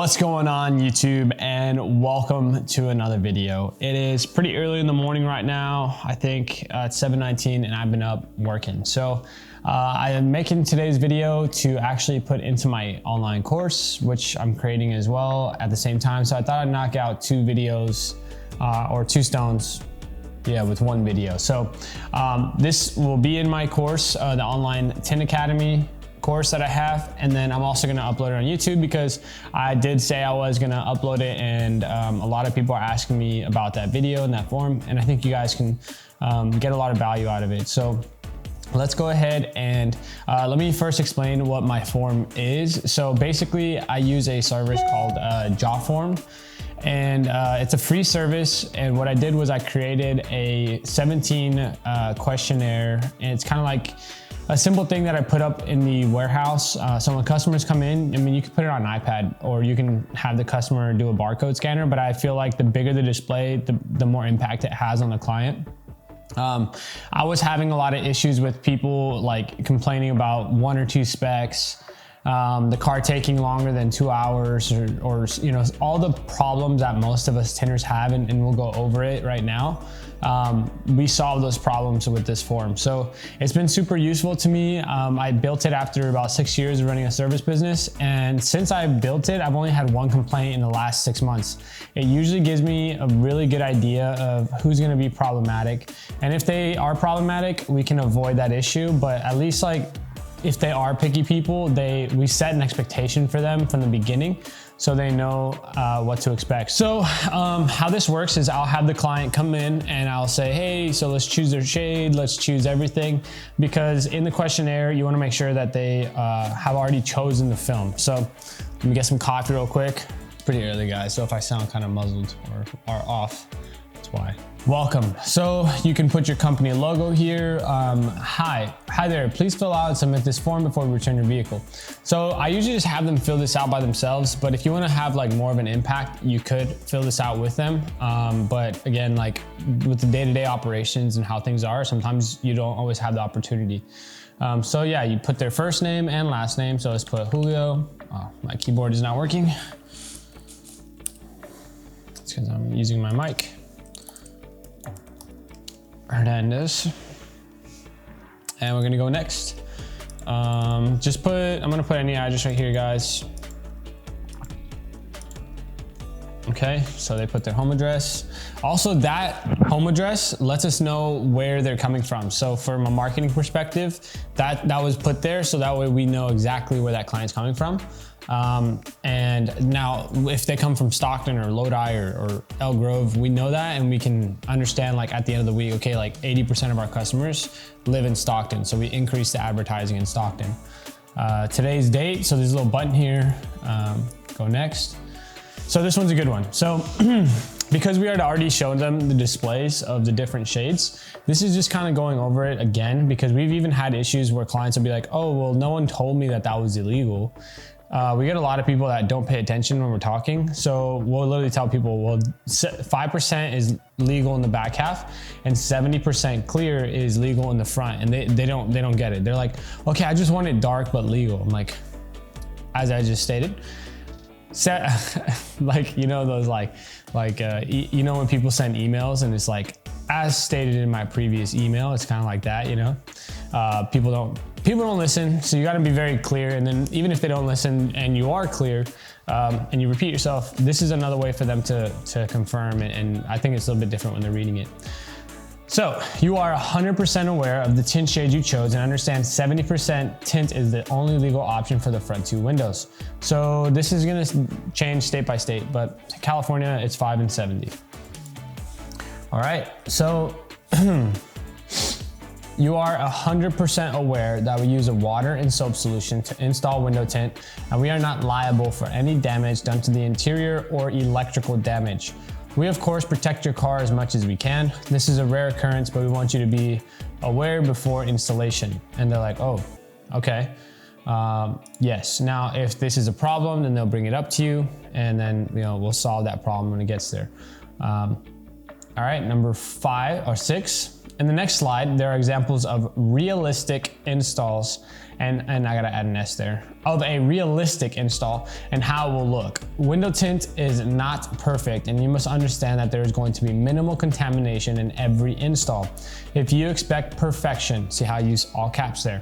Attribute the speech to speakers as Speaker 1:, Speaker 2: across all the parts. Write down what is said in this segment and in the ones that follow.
Speaker 1: What's going on YouTube, and welcome to another video. It is pretty early in the morning right now. I think it's 7:19 and I've been up working. So I am making today's video to actually put into my online course, which I'm creating as well at the same time. So I thought I'd knock out two videos or two stones with one video. So this will be in my course, the online Tint Academy course that I have, and then I'm also going to upload it on YouTube because I did say I was going to upload it, and a lot of people are asking me about that video in that form, and I think you guys can get a lot of value out of it. So let's go ahead and let me first explain what my form is. So basically I use a service called Jotform, and it's a free service. And what I did was I created a 17 questionnaire, and it's kind of like a simple thing that I put up in the warehouse. So when customers come in, I mean, you can put it on an iPad, or you can have the customer do a barcode scanner, but I feel like the bigger the display, the more impact it has on the client. I was having a lot of issues with people like complaining about one or two specs, the car taking longer than 2 hours, or you know, all the problems that most of us tinters have, and we'll go over it right now. We solve those problems with this form. So it's been super useful to me. I built it after about 6 years of running a service business, and since I built it, I've only had one complaint in the last 6 months. It usually gives me a really good idea of who's going to be problematic, and if they are problematic, we can avoid that issue. But at least, like, if they are picky people, we set an expectation for them from the beginning, so they know what to expect. So how this works is I'll have the client come in and I'll say, hey, so let's choose their shade, let's choose everything, because in the questionnaire, you want to make sure that they have already chosen the film. So let me get some coffee real quick. It's pretty early, guys, so if I sound kind of muzzled or off, that's why. Welcome. So you can put your company logo here. Hi there, please fill out and submit this form before we return your vehicle. So I usually just have them fill this out by themselves, but if you want to have like more of an impact, you could fill this out with them. But again, like with the day-to-day operations and how things are, sometimes you don't always have the opportunity. So yeah, you put their first name and last name. So let's put Julio. Oh, my keyboard is not working. It's because I'm using my mic. Hernandez, and we're gonna go next. I'm gonna put any address right here, guys. Okay, so they put their home address. Also, that home address lets us know where they're coming from. So from a marketing perspective, that was put there, so that way we know exactly where that client's coming from. And now if they come from Stockton or Lodi or Elk Grove, we know that, and we can understand, like, at the end of the week, okay, like 80% of our customers live in Stockton, so we increase the advertising in Stockton. Today's date, so there's a little button here, go next. So this one's a good one. So because we had already shown them the displays of the different shades, this is just kind of going over it again, because we've even had issues where clients will be like, oh, well, no one told me that was illegal. We get a lot of people that don't pay attention when we're talking. So we'll literally tell people, well, 5% is legal in the back half and 70% clear is legal in the front. And they don't get it. They're like, okay, I just want it dark but legal. I'm like, as I just stated, like, you know, those you know, when people send emails and it's like, as stated in my previous email, it's kind of like that, you know. People don't listen, so you got to be very clear. And then even if they don't listen and you are clear, and you repeat yourself, this is another way for them to confirm it. And I think it's a little bit different when they're reading it. So you are 100% aware of the tint shade you chose and understand 70% tint is the only legal option for the front two windows. So this is going to change state by state, but California, it's 5 and 70. All right, so you are 100% aware that we use a water and soap solution to install window tint, and we are not liable for any damage done to the interior or electrical damage. We, of course, protect your car as much as we can. This is a rare occurrence, but we want you to be aware before installation. And they're like, oh, okay. Yes, now if this is a problem, then they'll bring it up to you, and then, you know, we'll solve that problem when it gets there. All right, number 5 or 6. In the next slide, there are examples of realistic installs, and I gotta add an S there, of a realistic install and how it will look. Window tint is not perfect, and you must understand that there is going to be minimal contamination in every install. If you expect perfection, see how I use all caps there.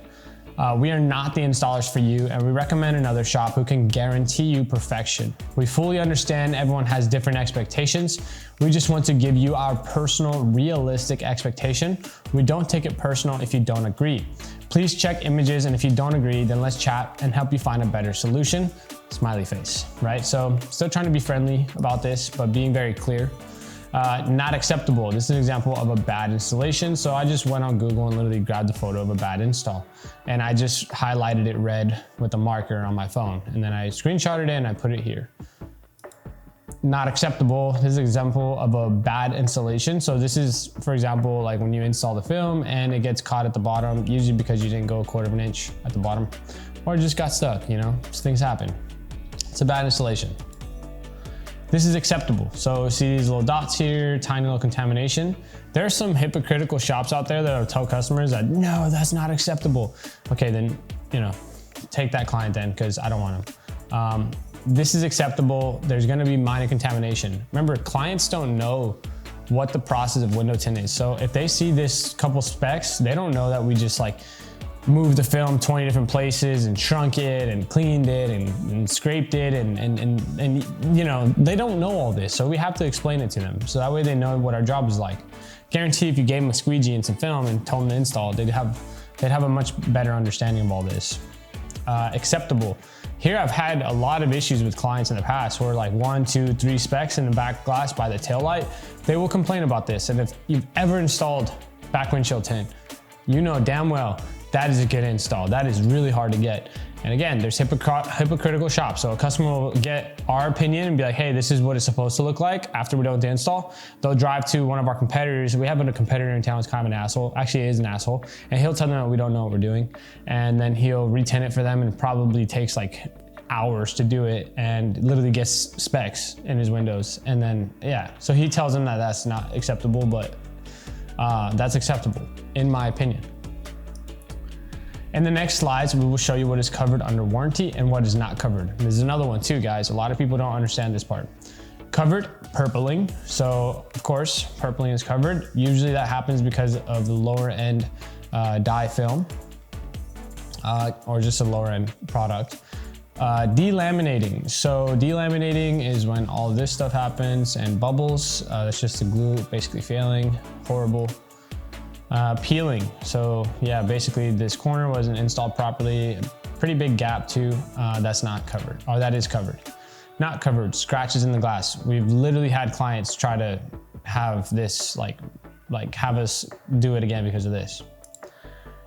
Speaker 1: We are not the installers for you, and we recommend another shop who can guarantee you perfection. We fully understand everyone has different expectations. We just want to give you our personal, realistic expectation. We don't take it personal if you don't agree. Please check images, and if you don't agree, then let's chat and help you find a better solution. Smiley face, right? So still trying to be friendly about this, but being very clear. Not acceptable. This is an example of a bad installation. So I just went on Google and literally grabbed a photo of a bad install, and I just highlighted it red with a marker on my phone. And then I screenshotted it and I put it here. Not acceptable. This is an example of a bad installation. So this is, for example, like when you install the film and it gets caught at the bottom, usually because you didn't go 1/4 inch at the bottom, or it just got stuck, you know, things happen. It's a bad installation. This is acceptable. So see these little dots here, tiny little contamination. There are some hypocritical shops out there that will tell customers that, no, that's not acceptable. Okay, then, you know, take that client then, because I don't want them. This is acceptable. There's gonna be minor contamination. Remember, clients don't know what the process of window tint is. So if they see this couple specs, they don't know that we just like moved the film 20 different places and shrunk it and cleaned it and scraped it and you know, they don't know all this. So we have to explain it to them. So that way they know what our job is like. Guarantee if you gave them a squeegee and some film and told them to install it, they'd have a much better understanding of all this. Acceptable. Here I've had a lot of issues with clients in the past where like 1, 2, 3 specks in the back glass by the tail light. They will complain about this. And if you've ever installed back windshield tint, you know damn well that is a good install. That is really hard to get. And again, there's hypocritical shops. So a customer will get our opinion and be like, hey, this is what it's supposed to look like after we're done with the install. They'll drive to one of our competitors. We have a competitor in town who's kind of an asshole. Actually, he is an asshole. And he'll tell them that we don't know what we're doing. And then he'll retint it for them, and it probably takes like hours to do it, and literally gets specs in his windows. And then, yeah, so he tells them that that's not acceptable, but that's acceptable in my opinion. In the next slides, we will show you what is covered under warranty and what is not covered. This is another one too, guys. A lot of people don't understand this part. Covered purpling. So of course, purpling is covered. Usually that happens because of the lower end dye film or just a lower end product. Delaminating. So delaminating is when all this stuff happens and bubbles. That's just the glue basically failing. Horrible. Peeling. So yeah, basically this corner wasn't installed properly. A pretty big gap too. That's not covered, or that is covered. Not covered. Scratches in the glass. We've literally had clients try to have this like have us do it again because of this.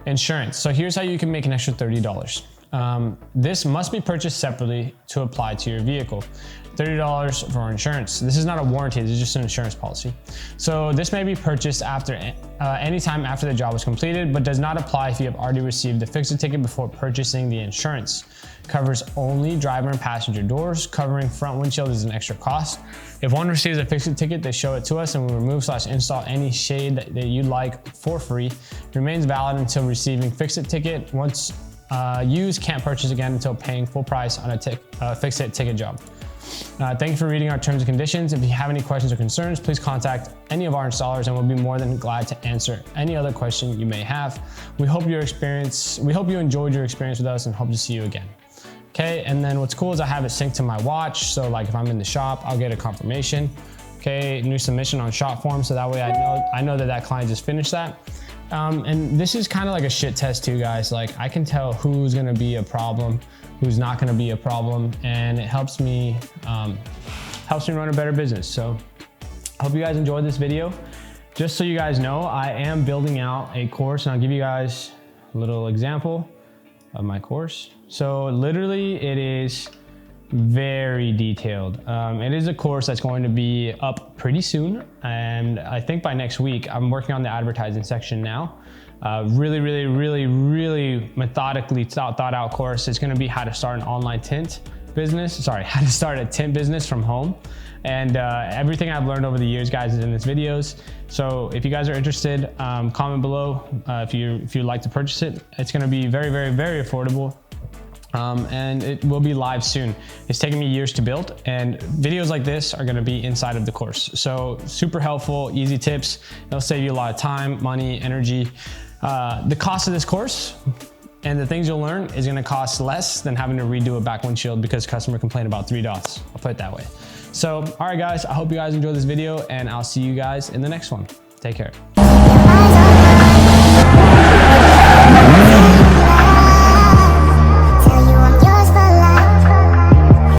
Speaker 1: Insurance. So here's how you can make an extra $30. This must be purchased separately to apply to your vehicle. $30 for insurance. This is not a warranty, this is just an insurance policy. So this may be purchased after anytime after the job was completed, but does not apply if you have already received the fix-it ticket before purchasing the insurance. Covers only driver and passenger doors. Covering front windshield is an extra cost. If one receives a fix-it ticket, they show it to us and we remove/install any shade that you'd like for free. Remains valid until receiving fix-it ticket. Once used, can't purchase again until paying full price on a fix-it ticket job. Thank you for reading our terms and conditions. If you have any questions or concerns, please contact any of our installers and we'll be more than glad to answer any other question you may have. We hope you enjoyed your experience with us and hope to see you again. Okay, and then what's cool is I have it synced to my watch. So like if I'm in the shop, I'll get a confirmation. Okay, new submission on shop form. So that way I know that client just finished that. And this is kind of like a shit test too, guys. Like I can tell who's gonna be a problem, who's not gonna be a problem, and it helps me run a better business. So I hope you guys enjoyed this video. Just so you guys know, I am building out a course, and I'll give you guys a little example of my course. So literally it is very detailed. It is a course that's going to be up pretty soon, and I think by next week. I'm working on the advertising section now. Really methodically thought out course. It's going to be how to start an online tint how to start a tint business from home. And everything I've learned over the years, guys, is in these videos. So if you guys are interested, comment below if you'd like to purchase it. It's gonna be very, very, very affordable. And it will be live soon. It's taken me years to build, and videos like this are gonna be inside of the course. So super helpful, easy tips. It'll save you a lot of time, money, energy. The cost of this course and the things you'll learn is gonna cost less than having to redo a back windshield because customer complained about 3 dots. I'll put it that way. So, all right guys, I hope you guys enjoyed this video, and I'll see you guys in the next one. Take care.